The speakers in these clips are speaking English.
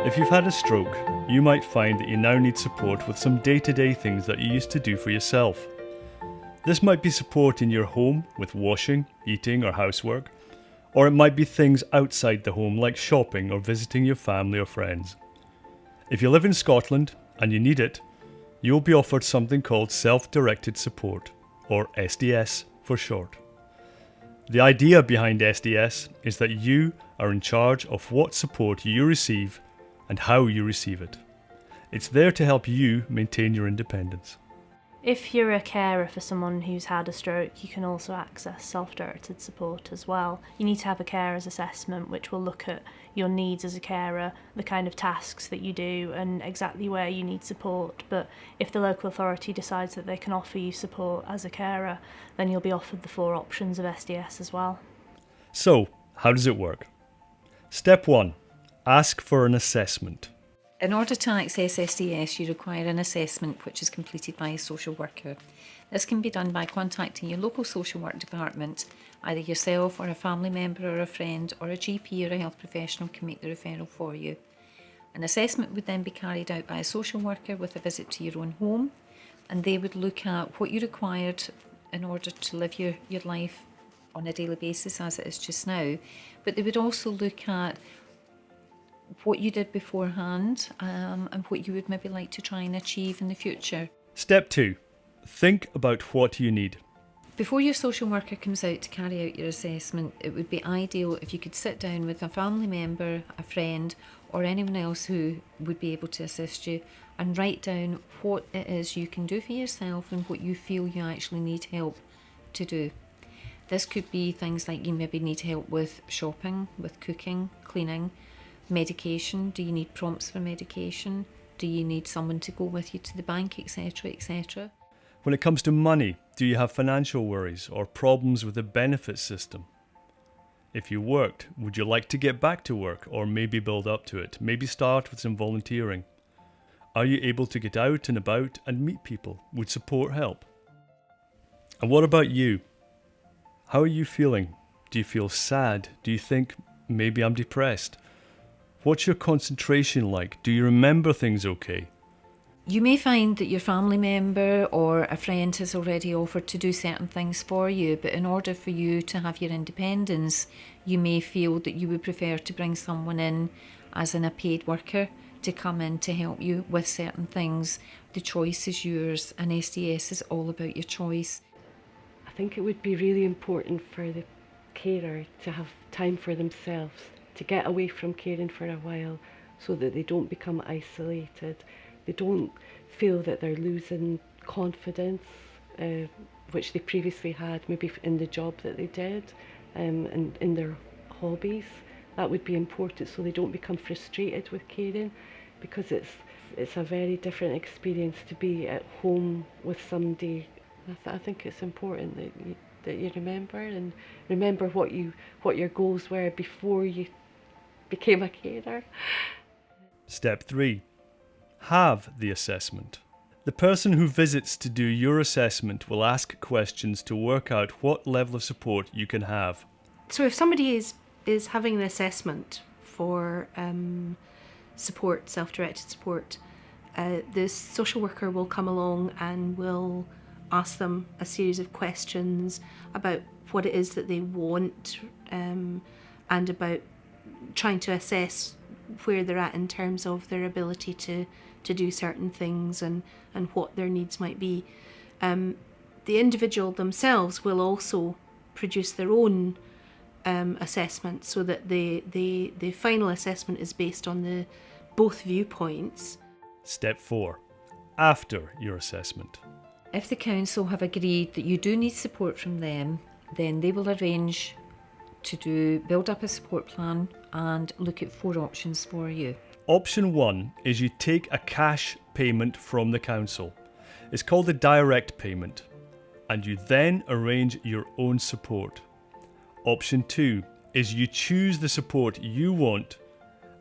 If you've had a stroke, you might find that you now need support with some day-to-day things that you used to do for yourself. This might be support in your home with washing, eating or housework, or it might be things outside the home like shopping or visiting your family or friends. If you live in Scotland and you need it, you'll be offered something called Self-Directed Support, or SDS for short. The idea behind SDS is that you are in charge of what support you receive and how you receive it. It's there to help you maintain your independence. If you're a carer for someone who's had a stroke, you can also access self-directed support as well. You need to have a carer's assessment, which will look at your needs as a carer, the kind of tasks that you do and exactly where you need support. But if the local authority decides that they can offer you support as a carer, then you'll be offered the 4 options of SDS as well. So, how does it work? Step 1. Ask for an assessment. In order to access SDS, you require an assessment which is completed by a social worker. This can be done by contacting your local social work department. Either yourself or a family member or a friend or a GP or a health professional can make the referral for you. An assessment would then be carried out by a social worker with a visit to your own home, and they would look at what you required in order to live your life on a daily basis as it is just now. But they would also look at what you did beforehand and what you would maybe like to try and achieve in the future. Step 2. Think about what you need. Before your social worker comes out to carry out your assessment, it would be ideal if you could sit down with a family member, a friend, or anyone else who would be able to assist you and write down what it is you can do for yourself and what you feel you actually need help to do. This could be things like you maybe need help with shopping, with cooking, cleaning, medication. Do you need prompts for medication? Do you need someone to go with you to the bank, etc., etc.? When it comes to money, do you have financial worries or problems with the benefit system? If you worked, would you like to get back to work or maybe build up to it? Maybe start with some volunteering. Are you able to get out and about and meet people? Would support help? And what about you? How are you feeling? Do you feel sad? Do you think, maybe I'm depressed? What's your concentration like? Do you remember things okay? You may find that your family member or a friend has already offered to do certain things for you, but in order for you to have your independence, you may feel that you would prefer to bring someone in as a paid worker to come in to help you with certain things. The choice is yours, and SDS is all about your choice. I think it would be really important for the carer to have time for themselves, to get away from caring for a while so that they don't become isolated. They don't feel that they're losing confidence, which they previously had, maybe in the job that they did and in their hobbies. That would be important so they don't become frustrated with caring, because it's a very different experience to be at home with somebody. I think it's important that you remember what your goals were before you became a carer. Step 3. Have the assessment. The person who visits to do your assessment will ask questions to work out what level of support you can have. So if somebody is having an assessment for support, self-directed support, the social worker will come along and will ask them a series of questions about what it is that they want and about trying to assess where they're at in terms of their ability to do certain things and what their needs might be. The individual themselves will also produce their own assessment, so that the final assessment is based on both viewpoints. Step 4. After your assessment. If the council have agreed that you do need support from them, then they will arrange to build up a support plan and look at 4 options for you. Option 1 is you take a cash payment from the council. It's called a direct payment, and you then arrange your own support. Option 2 is you choose the support you want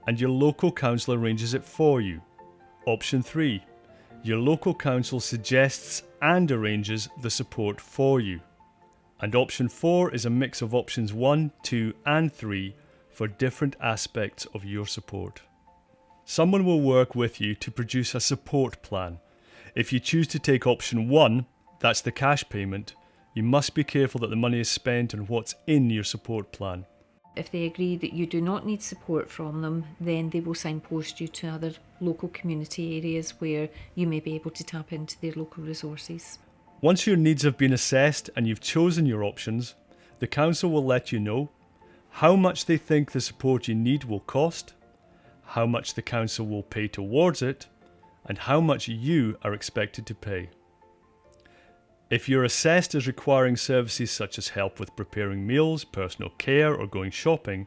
and your local council arranges it for you. Option 3, your local council suggests and arranges the support for you. And option 4 is a mix of options 1, 2 and 3 for different aspects of your support. Someone will work with you to produce a support plan. If you choose to take option 1, that's the cash payment, you must be careful that the money is spent on what's in your support plan. If they agree that you do not need support from them, then they will signpost you to other local community areas where you may be able to tap into their local resources. Once your needs have been assessed and you've chosen your options, the council will let you know how much they think the support you need will cost, how much the council will pay towards it, and how much you are expected to pay. If you're assessed as requiring services such as help with preparing meals, personal care, or going shopping,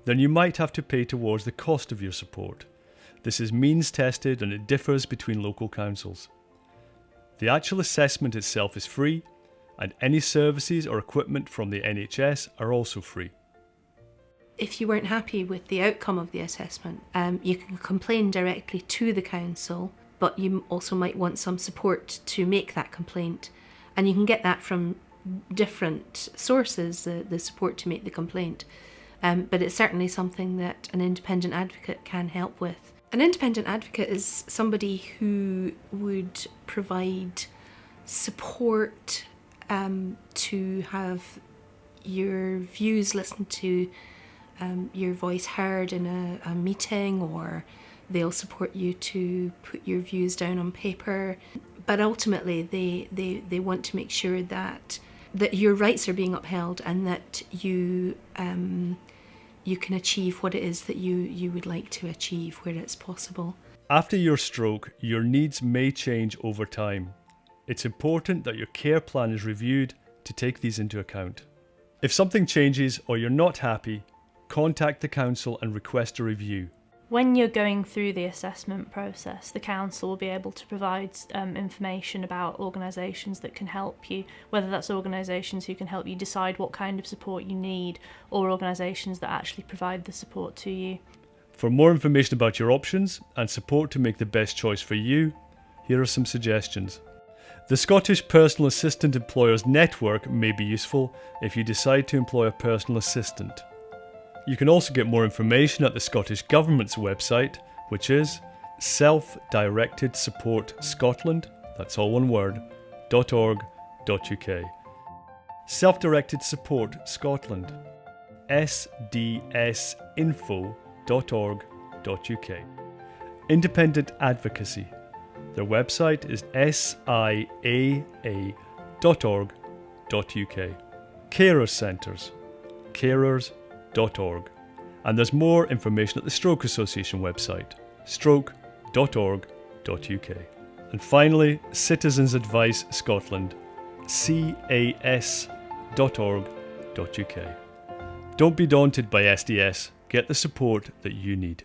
then you might have to pay towards the cost of your support. This is means tested and it differs between local councils. The actual assessment itself is free, and any services or equipment from the NHS are also free. If you weren't happy with the outcome of the assessment, you can complain directly to the council, but you also might want some support to make that complaint. And you can get that from different sources, the support to make the complaint. But it's certainly something that an independent advocate can help with. An independent advocate is somebody who would provide support to have your views listened to, your voice heard in a meeting, or they'll support you to put your views down on paper. But ultimately, they want to make sure that your rights are being upheld and that you can achieve what it is that you would like to achieve where it's possible. After your stroke, your needs may change over time. It's important that your care plan is reviewed to take these into account. If something changes or you're not happy, contact the council and request a review. When you're going through the assessment process, the council will be able to provide information about organisations that can help you, whether that's organisations who can help you decide what kind of support you need, or organisations that actually provide the support to you. For more information about your options and support to make the best choice for you, here are some suggestions. The Scottish Personal Assistant Employers Network may be useful if you decide to employ a personal assistant. You can also get more information at the Scottish Government's website, which is self-directed-support-Scotland, that's all one word, .org.uk. Self-Directed Support Scotland, sdsinfo.org.uk. Independent Advocacy, their website is siaa.org.uk. Carers Centres, carers.org. And there's more information at the Stroke Association website, stroke.org.uk. And finally, Citizens Advice Scotland, cas.org.uk. Don't be daunted by SDS, get the support that you need.